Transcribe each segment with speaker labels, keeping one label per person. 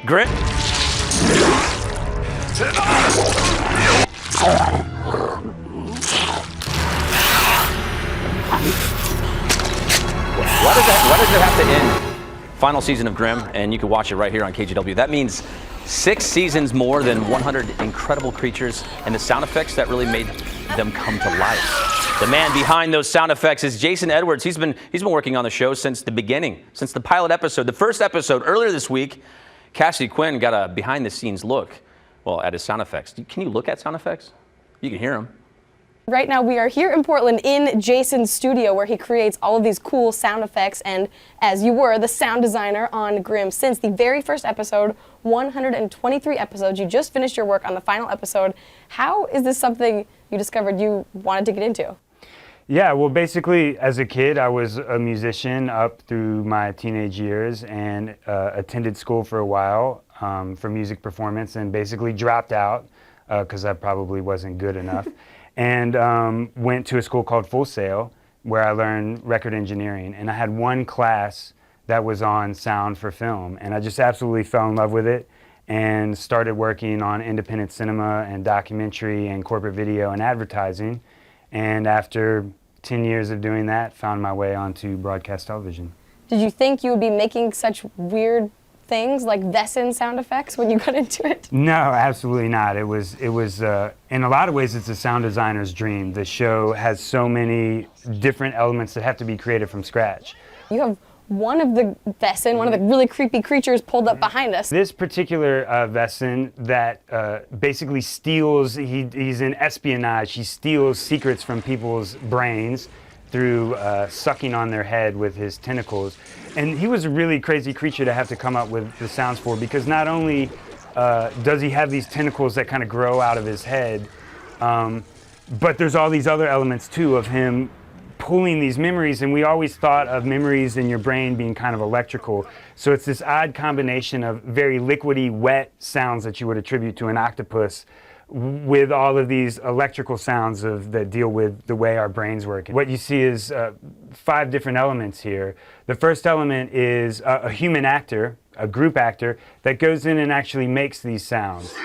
Speaker 1: Grimm. Why does it have to end? Final season of Grimm, and you can watch it right here on KGW. That means 6 seasons more than 100 incredible creatures, and the sound effects that really made them come to life. The man behind those sound effects is Jason Edwards. He's been working on the show since the beginning, since the pilot episode. The first episode earlier this week, Cassidy Quinn got a behind-the-scenes look, well, at his sound effects. Can you look at sound effects? You can hear them.
Speaker 2: Right now we are here in Portland in Jason's studio where he creates all of these cool sound effects, and as you were the sound designer on Grimm since the very first episode, 123 episodes, you just finished your work on the final episode. How is this something you discovered you wanted to get into?
Speaker 3: Yeah, well, basically, as a kid, I was a musician up through my teenage years and attended school for a while for music performance and basically dropped out because I probably wasn't good enough. And went to a school called Full Sail where I learned record engineering. And I had one class that was on sound for film. And I just absolutely fell in love with it and started working on independent cinema and documentary and corporate video and advertising. And after 10 years of doing that, found my way onto broadcast television. Did
Speaker 2: you think you would be making such weird things like Vesson sound effects when you got into it?
Speaker 3: No, absolutely not. It was in a lot of ways it's a sound designer's dream. The show has so many different elements that have to be created from scratch.
Speaker 2: You have one of the Vesson, one of the really creepy creatures pulled up behind us.
Speaker 3: This particular Vesson that basically steals, he's in espionage, he steals secrets from people's brains through sucking on their head with his tentacles. And he was a really crazy creature to have to come up with the sounds for, because not only does he have these tentacles that kind of grow out of his head, but there's all these other elements too of him pulling these memories, and we always thought of memories in your brain being kind of electrical. So it's this odd combination of very liquidy, wet sounds that you would attribute to an octopus with all of these electrical sounds that deal with the way our brains work. What you see is 5 different elements here. The first element is a human actor, a group actor, that goes in and actually makes these sounds.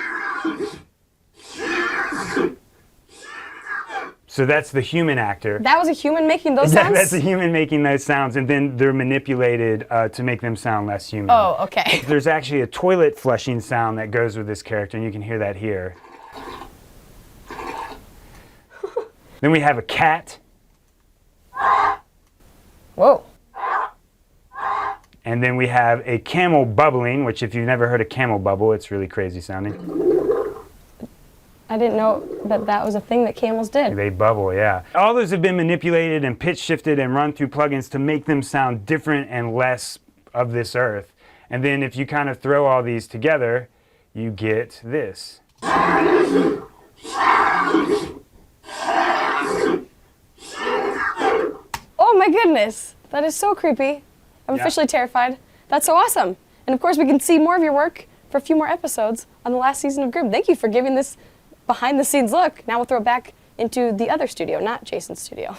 Speaker 3: So that's the human actor.
Speaker 2: That was a human making those sounds?
Speaker 3: That's a human making those sounds, and then they're manipulated to make them sound less human.
Speaker 2: Oh, okay.
Speaker 3: There's actually a toilet flushing sound that goes with this character, and you can hear that here. Then we have a cat.
Speaker 2: Whoa.
Speaker 3: And then we have a camel bubbling, which if you've never heard a camel bubble, it's really crazy sounding.
Speaker 2: I didn't know that was a thing that camels did.
Speaker 3: They bubble, yeah. All those have been manipulated and pitch shifted and run through plugins to make them sound different and less of this earth. And then if you kind of throw all these together, you get this.
Speaker 2: Oh my goodness, that is so creepy. I'm officially terrified. That's so awesome. And of course we can see more of your work for a few more episodes on the last season of Grimm. Thank you for giving this behind the scenes look. Now we'll throw it back into the other studio, not Jason's studio.